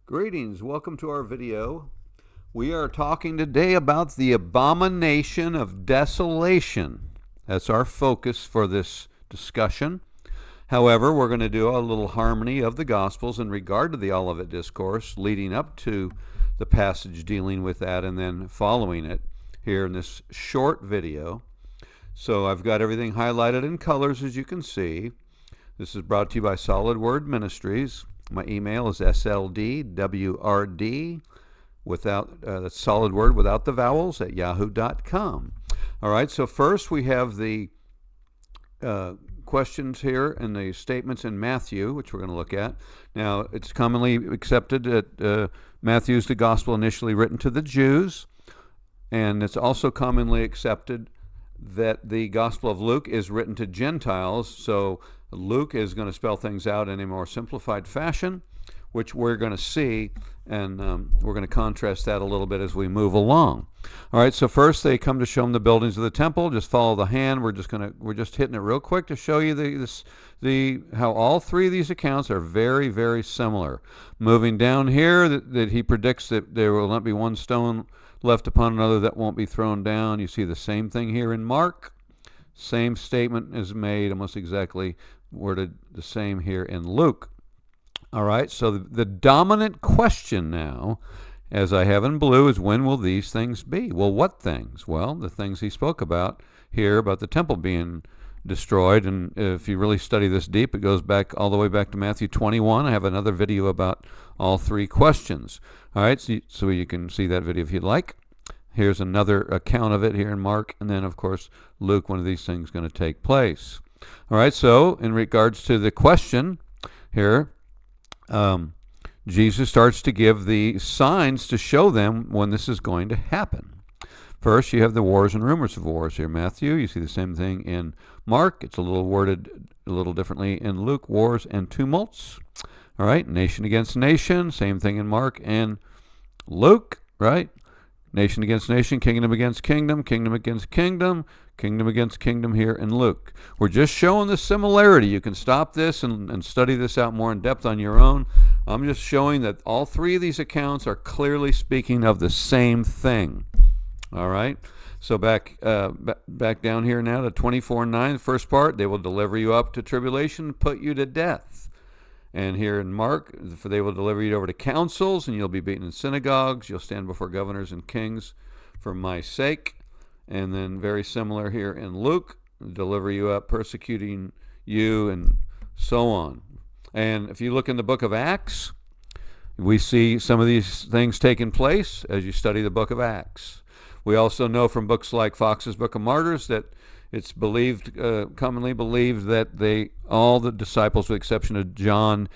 Greetings, welcome to our video. We are talking today about the abomination of desolation. That's our focus for this discussion. However, we're going to do a little harmony of the Gospels in regard to the Olivet Discourse leading up to the passage dealing with that and then following it here in this short video. So I've got everything highlighted in colors, as you can see. This is brought to you by Solid Word Ministries. My email is sldwrd without that's solid word without the vowels at yahoo.com. All right, so first we have the questions here and the statements in Matthew, which we're going to look at. Now, it's commonly accepted that Matthew is the gospel initially written to the Jews, and it's also commonly accepted that the Gospel of Luke is written to Gentiles, so Luke is going to spell things out in a more simplified fashion, which we're going to see, and we're going to contrast that a little bit as we move along. All right, so first they come to show them the buildings of the temple. Just follow the hand. We're just hitting it real quick to show you how all three of these accounts are very, very similar. Moving down here, that he predicts that there will not be one stone left upon another that won't be thrown down. You see the same thing here in Mark. Same statement is made, almost exactly worded the same here in Luke. All right, so the dominant question now, as I have in blue, is when will these things be? Well, what things? Well, the things he spoke about here, about the temple being destroyed. And if you really study this deep, it goes back all the way back to Matthew 21. I have another video about all three questions. All right, so you can see that video if you'd like. Here's another account of it here in Mark, and then, of course, Luke, one of these things is going to take place. All right, so in regards to the question here, Jesus starts to give the signs to show them when this is going to happen. First, you have the wars and rumors of wars here. Matthew, you see the same thing in Mark. It's a little worded a little differently in Luke, wars and tumults. All right, nation against nation, same thing in Mark and Luke, right? Nation against nation, kingdom against kingdom, kingdom against kingdom, kingdom against kingdom here in Luke. We're just showing the similarity. You can stop this and study this out more in depth on your own. I'm just showing that all three of these accounts are clearly speaking of the same thing. All right? So back down here now to 24:9, the first part, they will deliver you up to tribulation, put you to death. And here in Mark, for they will deliver you over to councils, and you'll be beaten in synagogues. You'll stand before governors and kings for my sake. And then very similar here in Luke, deliver you up, persecuting you, and so on. And if you look in the book of Acts, we see some of these things taking place as you study the book of Acts. We also know from books like Fox's Book of Martyrs that it's commonly believed that all the disciples, with the exception of John,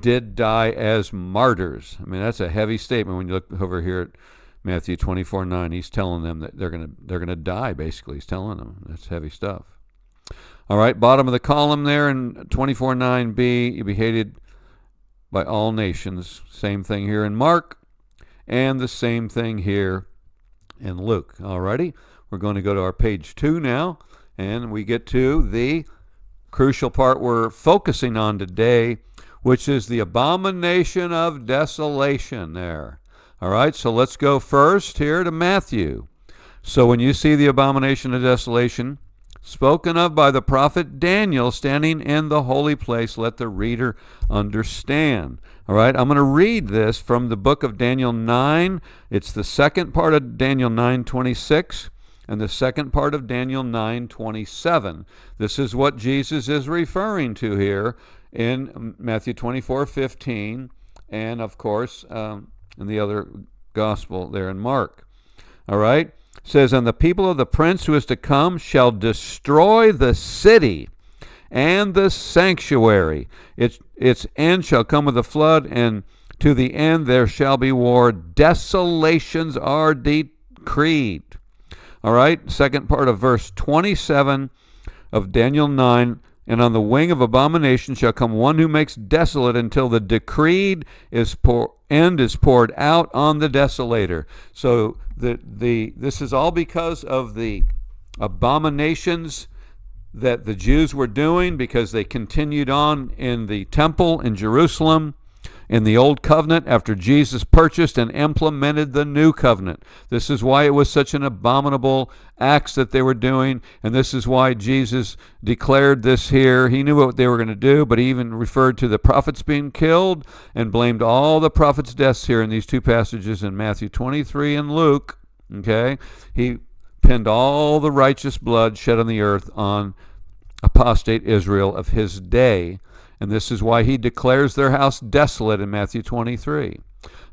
did die as martyrs. I mean, that's a heavy statement when you look over here at Matthew 24:9. He's telling them that they're gonna die. Basically, he's telling them that's heavy stuff. All right, bottom of the column there in 24:9b, you'll be hated by all nations. Same thing here in Mark, and the same thing here in Luke. All righty, we're going to go to our page 2 now. And we get to the crucial part we're focusing on today, which is the abomination of desolation there. All right, so let's go first here to Matthew. So when you see the abomination of desolation spoken of by the prophet Daniel standing in the holy place, let the reader understand. All right, I'm going to read this from the book of Daniel 9. It's the second part of Daniel 9:26. And the second part of Daniel 9:27. This is what Jesus is referring to here in Matthew 24:15, and of course in the other gospel there in Mark. All right, it says, "And the people of the prince who is to come shall destroy the city and the sanctuary. Its end shall come with a flood, and to the end there shall be war. Desolations are decreed." All right, second part of verse 27 of Daniel 9, "And on the wing of abomination shall come one who makes desolate until the decreed end is poured out on the desolator." So this is all because of the abominations that the Jews were doing, because they continued on in the temple in Jerusalem in the old covenant after Jesus purchased and implemented the new covenant. This is why it was such an abominable acts that they were doing, and this is why Jesus declared this here. He knew what they were going to do, but he even referred to the prophets being killed and blamed all the prophets' deaths here in these two passages in Matthew 23 and Luke. Okay? He pinned all the righteous blood shed on the earth on apostate Israel of his day. And this is why he declares their house desolate in Matthew 23.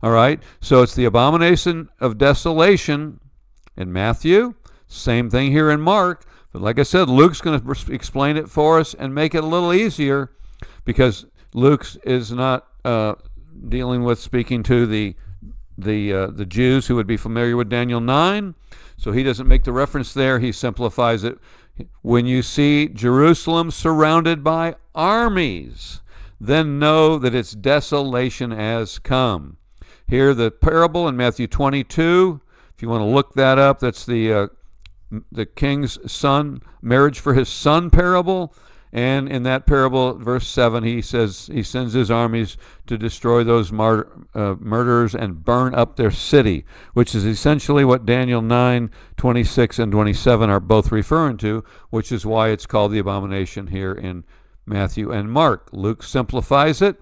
All right? So it's the abomination of desolation in Matthew. Same thing here in Mark. But like I said, Luke's going to explain it for us and make it a little easier, because Luke is not dealing with speaking to the Jews who would be familiar with Daniel 9. So he doesn't make the reference there. He simplifies it. When you see Jerusalem surrounded by armies, then know that its desolation has come. Here, the parable in Matthew 22, if you want to look that up, that's the king's son, marriage for his son parable. And in that parable, verse 7, he says he sends his armies to destroy those murderers and burn up their city, which is essentially what Daniel 9, 26 and 27 are both referring to, which is why it's called the abomination here in Matthew and Mark. Luke simplifies it.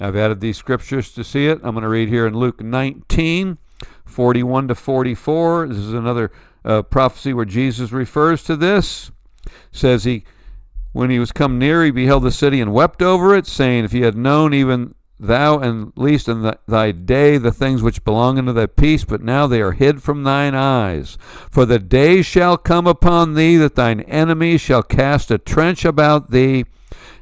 I've added these scriptures to see it. I'm going to read here in Luke 19, 41 to 44. This is another prophecy where Jesus refers to this. Says when he was come near, he beheld the city and wept over it, saying, if he had known, even thou, and least in thy day, the things which belong unto thy peace, but now they are hid from thine eyes. For the day shall come upon thee that thine enemies shall cast a trench about thee,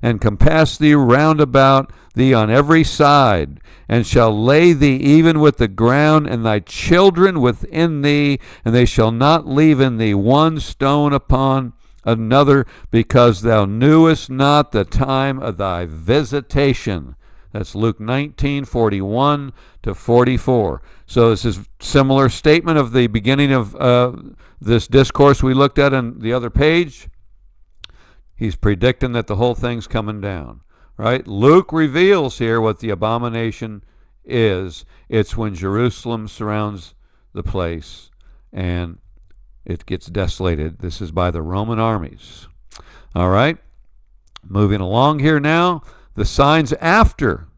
and compass thee round about thee on every side, and shall lay thee even with the ground, and thy children within thee, and they shall not leave in thee one stone upon another, because thou knewest not the time of thy visitation. That's Luke 19, 41 to 44. So this is a similar statement of the beginning of this discourse we looked at on the other page. He's predicting that the whole thing's coming down, right? Luke reveals here what the abomination is. It's when Jerusalem surrounds the place and it gets desolated. This is by the Roman armies. All right. Moving along here now. The signs after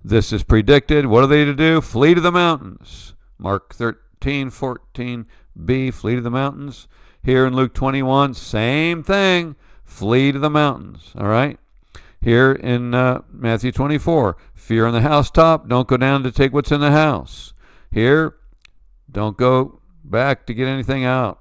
this is predicted. What are they to do? Flee to the mountains. Mark 13, 14b, flee to the mountains. Here in Luke 21, same thing. Flee to the mountains. All right. Here in Matthew 24, fear on the housetop. Don't go down to take what's in the house. Here, don't go back to get anything out.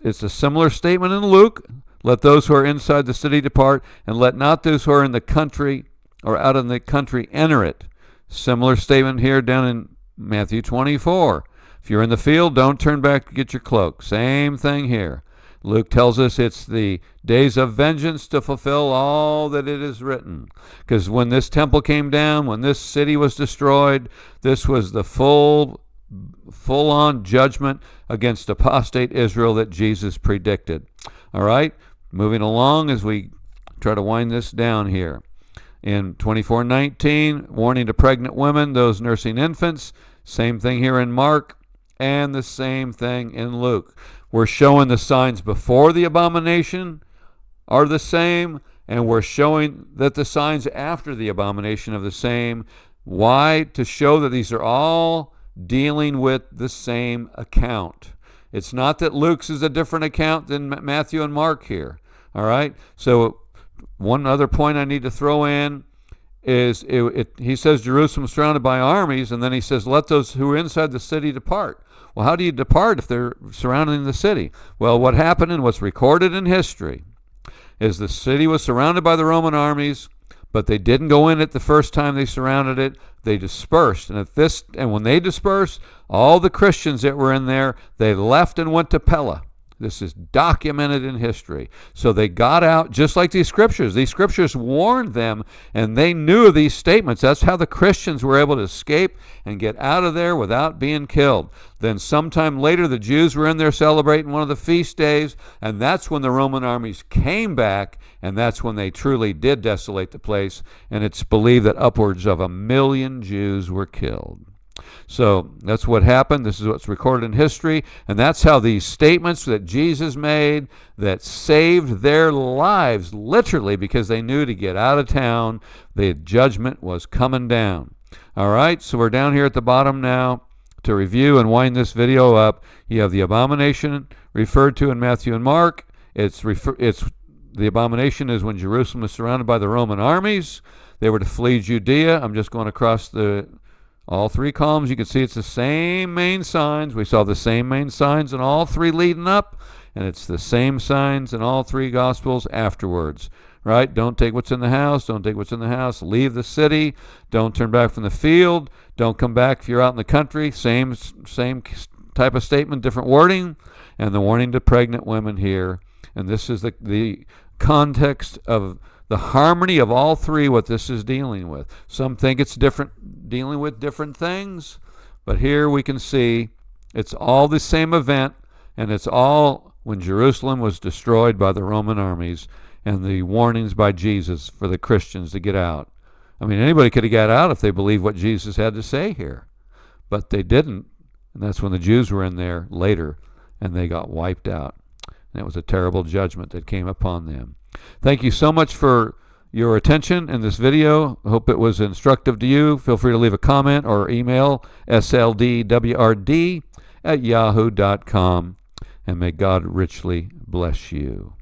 It's a similar statement in Luke. Let those who are inside the city depart, and let not those who are in the country or out in the country enter it. Similar statement here down in Matthew 24. If you're in the field, don't turn back to get your cloak. Same thing here. Luke tells us it's the days of vengeance to fulfill all that it is written. Because when this temple came down, when this city was destroyed, this was the full-on judgment against apostate Israel that Jesus predicted. All right, moving along as we try to wind this down here. In 24:19, warning to pregnant women, those nursing infants. Same thing here in Mark, and the same thing in Luke. We're showing the signs before the abomination are the same, and we're showing that the signs after the abomination are the same. Why? To show that these are all dealing with the same account. It's not that Luke's is a different account than Matthew and Mark here. All right? So one other point I need to throw in is he says Jerusalem is surrounded by armies, and then he says, let those who are inside the city depart. Well, how do you depart if they're surrounding the city? Well, what happened and what's recorded in history is the city was surrounded by the Roman armies, but they didn't go in it the first time they surrounded it. They dispersed. And when they dispersed, all the Christians that were in there, they left and went to Pella. This is documented in history. So they got out just like these scriptures. These scriptures warned them, and they knew of these statements. That's how the Christians were able to escape and get out of there without being killed. Then sometime later, the Jews were in there celebrating one of the feast days, and that's when the Roman armies came back, and that's when they truly did desolate the place, and it's believed that upwards of 1 million Jews were killed. So that's what happened. This is what's recorded in history, and that's how these statements that Jesus made that saved their lives, literally, because they knew to get out of town, the judgment was coming down. All right, so we're down here at the bottom now. To review and wind this video up, you have the abomination referred to in Matthew and Mark. It's the abomination is when Jerusalem is surrounded by the Roman armies. They were to flee Judea. I'm just going across all three columns. You can see it's the same main signs. We saw the same main signs in all three leading up, and it's the same signs in all three Gospels afterwards. Right? Don't take what's in the house. Don't take what's in the house. Leave the city. Don't turn back from the field. Don't come back if you're out in the country. Same type of statement, different wording. And the warning to pregnant women here. And this is the context of the harmony of all three, what this is dealing with. Some think it's different, dealing with different things. But here we can see it's all the same event. And it's all when Jerusalem was destroyed by the Roman armies, and the warnings by Jesus for the Christians to get out. I mean, anybody could have got out if they believed what Jesus had to say here. But they didn't, and that's when the Jews were in there later, and they got wiped out. And it was a terrible judgment that came upon them. Thank you so much for your attention in this video. I hope it was instructive to you. Feel free to leave a comment or email sldwrd@yahoo.com, and may God richly bless you.